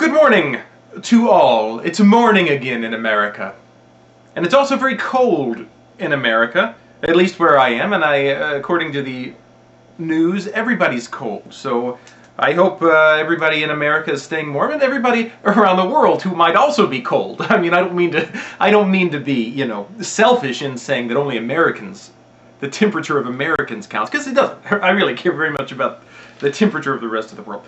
Good morning to all. It's morning again in America. And it's also very cold in America, at least where I am, and according to the news, everybody's cold. So I hope everybody in America is staying warm, and everybody around the world who might also be cold. I mean, I don't mean to be, selfish in saying that only Americans, the temperature of Americans counts, because it doesn't. I really care very much about the temperature of the rest of the world.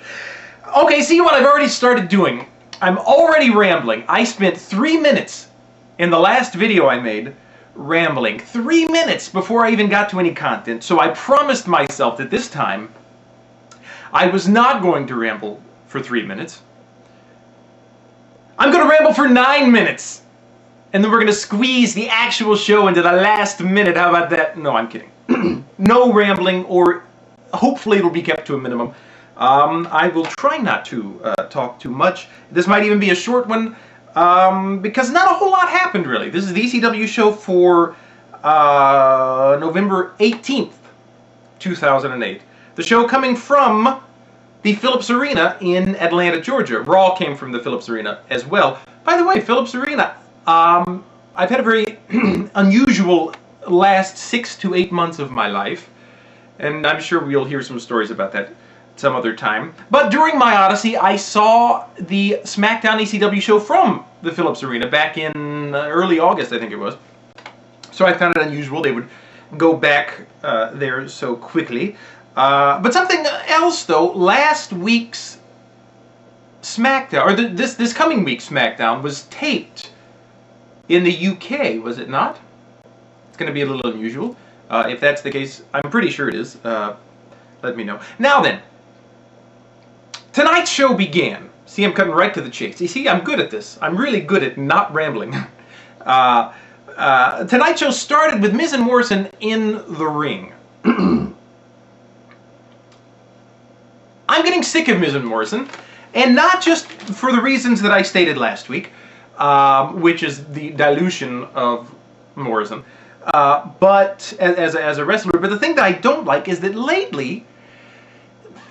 Okay, see what I've already started doing. I'm already rambling. I spent 3 minutes in the last video I made rambling. 3 minutes before I even got to any content. So I promised myself that this time I was not going to ramble for 3 minutes. I'm going to ramble for 9 minutes. And then we're going to squeeze the actual show into the last minute. How about that? No, I'm kidding. No rambling, or hopefully it'll be kept to a minimum. I will try not to talk too much. This might even be a short one, because not a whole lot happened, really. This is the ECW show for November 18th, 2008. The show coming from the Phillips Arena in Atlanta, Georgia. Raw came from the Phillips Arena as well. By the way, Phillips Arena, I've had a very unusual last 6 to 8 months of my life, and I'm sure we'll hear some stories about that some other time. But during my odyssey, I saw the SmackDown ECW show from the Phillips Arena back in early August, I think it was. So I found it unusual they would go back there so quickly. But something else, though, last week's SmackDown, or this coming week's SmackDown, was taped in the UK, was it not? It's going to be a little unusual. If that's the case, I'm pretty sure it is. Let me know. Now then, tonight's show began. See, I'm cutting right to the chase. You see, I'm good at this. I'm really good at not rambling. Tonight's show started with Miz and Morrison in the ring. I'm getting sick of Miz and Morrison, and not just for the reasons that I stated last week, which is the dilution of Morrison, but as a wrestler. But the thing that I don't like is that lately,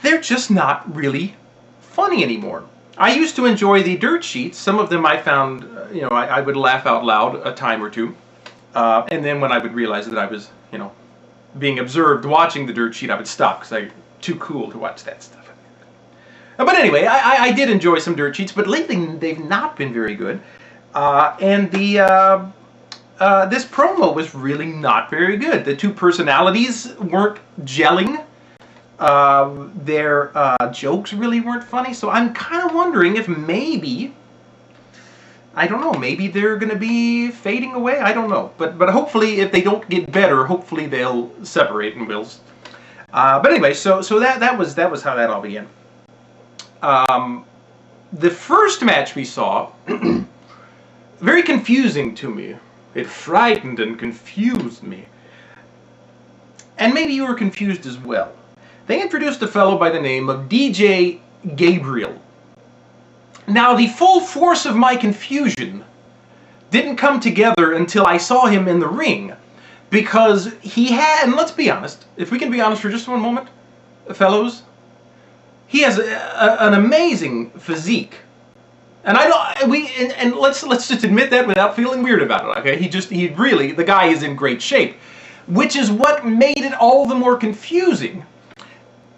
they're just not really funny anymore. I used to enjoy the dirt sheets. Some of them I found, I would laugh out loud a time or two. And then when I would realize that I was, being observed watching the dirt sheet, I would stop because I'm too cool to watch that stuff. But anyway, I did enjoy some dirt sheets, but lately they've not been very good. And this promo was really not very good. The two personalities weren't gelling. Their jokes really weren't funny, so I'm kind of wondering if maybe, I don't know, maybe they're going to be fading away. I don't know, but hopefully, if they don't get better, hopefully they'll separate and we'll. But anyway, so that was how that all began. The first match we saw, very confusing to me. It frightened and confused me, and maybe you were confused as well. They introduced a fellow by the name of DJ Gabriel. Now, the full force of my confusion didn't come together until I saw him in the ring, because he had, and let's be honest, if we can be honest for just one moment, fellows, he has an amazing physique. And let's just admit that without feeling weird about it, okay? The guy is in great shape, which is what made it all the more confusing.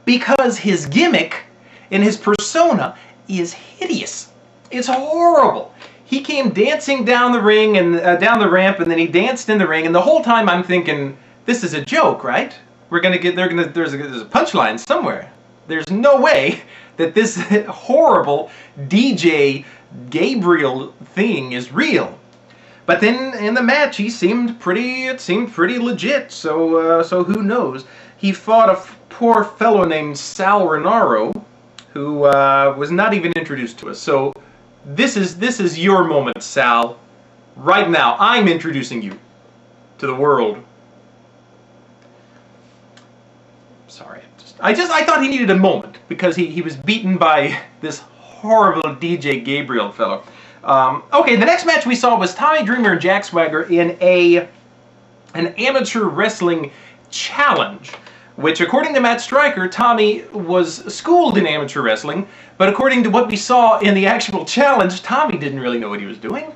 Because his gimmick and his persona is hideous. It's horrible. He came dancing down the ring and down the ramp, and then he danced in the ring. And the whole time I'm thinking, this is a joke, right? There's a punchline somewhere. There's no way that this horrible DJ Gabriel thing is real. But then in the match, it seemed pretty legit. So who knows? He fought a poor fellow named Sal Renaro, who was not even introduced to us. So this is your moment, Sal. Right now, I'm introducing you to the world. Sorry, I thought he needed a moment because he was beaten by this horrible DJ Gabriel fellow. Okay, the next match we saw was Tommy Dreamer and Jack Swagger in an amateur wrestling challenge, which according to Matt Stryker, Tommy was schooled in amateur wrestling, but according to what we saw in the actual challenge, Tommy didn't really know what he was doing.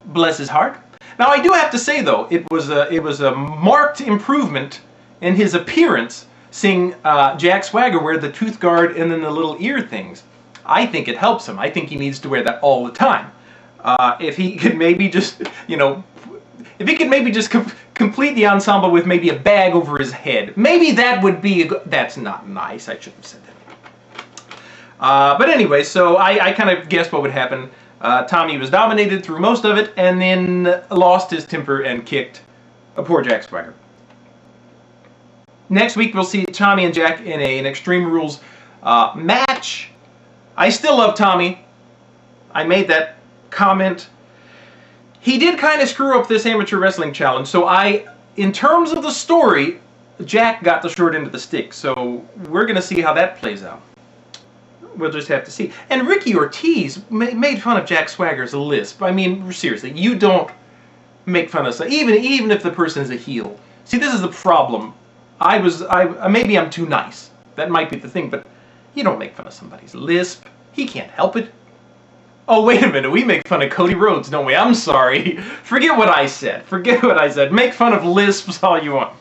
Bless his heart. Now I do have to say though, it was a marked improvement in his appearance, seeing Jack Swagger wear the tooth guard and then the little ear things. I think it helps him. I think he needs to wear that all the time. If he could maybe just, if he could maybe just complete the ensemble with maybe a bag over his head, maybe that would be that's not nice. I shouldn't have said that. But anyway, so I kind of guessed what would happen. Tommy was dominated through most of it, and then lost his temper and kicked a poor Jack Swagger. Next week we'll see Tommy and Jack in an Extreme Rules match. I still love Tommy. I made that comment. He did kind of screw up this amateur wrestling challenge, so in terms of the story, Jack got the short end of the stick, so we're going to see how that plays out. We'll just have to see. And Ricky Ortiz made fun of Jack Swagger's lisp. I mean, seriously, you don't make fun of something, even if the person is a heel. See, this is the problem. Maybe I'm too nice. That might be the thing, but you don't make fun of somebody's lisp. He can't help it. Oh, wait a minute. We make fun of Cody Rhodes, don't we? I'm sorry. Forget what I said. Forget what I said. Make fun of lisps all you want.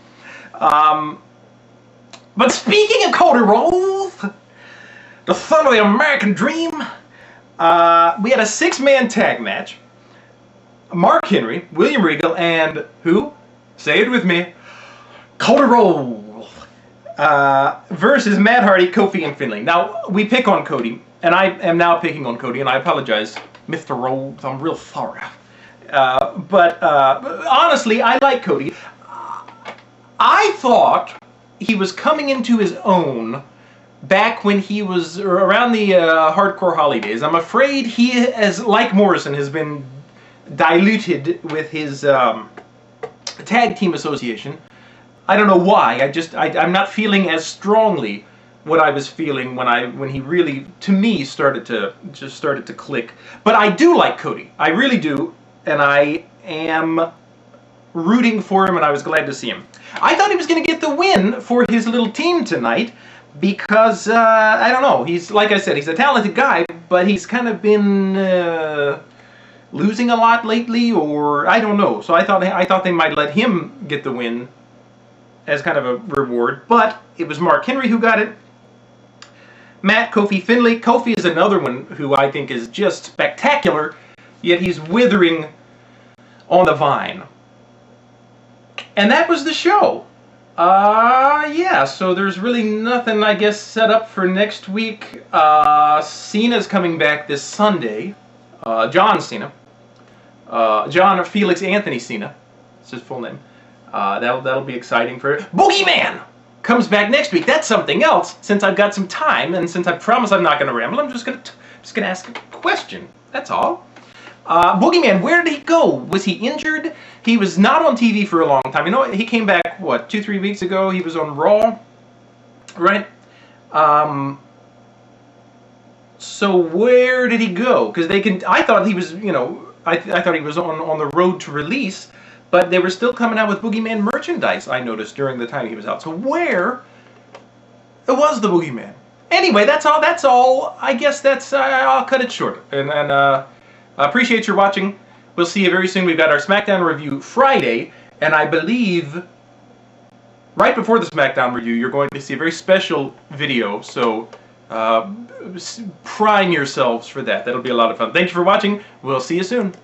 But speaking of Cody Rhodes, the son of the American Dream, we had a 6-man tag match. Mark Henry, William Regal, and who? Say it with me. Cody Rhodes versus Matt Hardy, Kofi, and Finlay. Now, we pick on Cody, and I am now picking on Cody, and I apologize, Mr. Rhodes. I'm real sorry. But honestly, I like Cody. I thought he was coming into his own back when he was around the Hardcore Holly days. I'm afraid he, as like Morrison, has been diluted with his tag team association. I don't know why. I'm not feeling as strongly what I was feeling when he really, to me, started to click. But I do like Cody. I really do, and I am rooting for him, and I was glad to see him. I thought he was going to get the win for his little team tonight because, I don't know, he's, like I said, he's a talented guy, but he's kind of been losing a lot lately, or I don't know. So I thought they might let him get the win as kind of a reward, but it was Mark Henry who got it. Matt, Kofi, Finlay. Kofi is another one who I think is just spectacular, yet he's withering on the vine. And that was the show. Yeah, so there's really nothing, I guess, set up for next week. Cena's coming back this Sunday. John Cena. John Felix Anthony Cena. That's his full name. That'll be exciting for it. Boogeyman comes back next week. That's something else. Since I've got some time, and since I promise I'm not going to ramble, I'm just gonna ask a question. That's all. Boogeyman, where did he go? Was he injured? He was not on TV for a long time. You know, he came back, what, 2-3 weeks ago? He was on Raw, right? So where did he go? Because I thought he was, I thought he was on the road to release, but they were still coming out with Boogeyman merchandise, I noticed, during the time he was out. So where was the Boogeyman? Anyway, that's all. I guess I'll cut it short. And I appreciate your watching. We'll see you very soon. We've got our SmackDown review Friday, and I believe right before the SmackDown review, you're going to see a very special video, so prime yourselves for that. That'll be a lot of fun. Thank you for watching. We'll see you soon.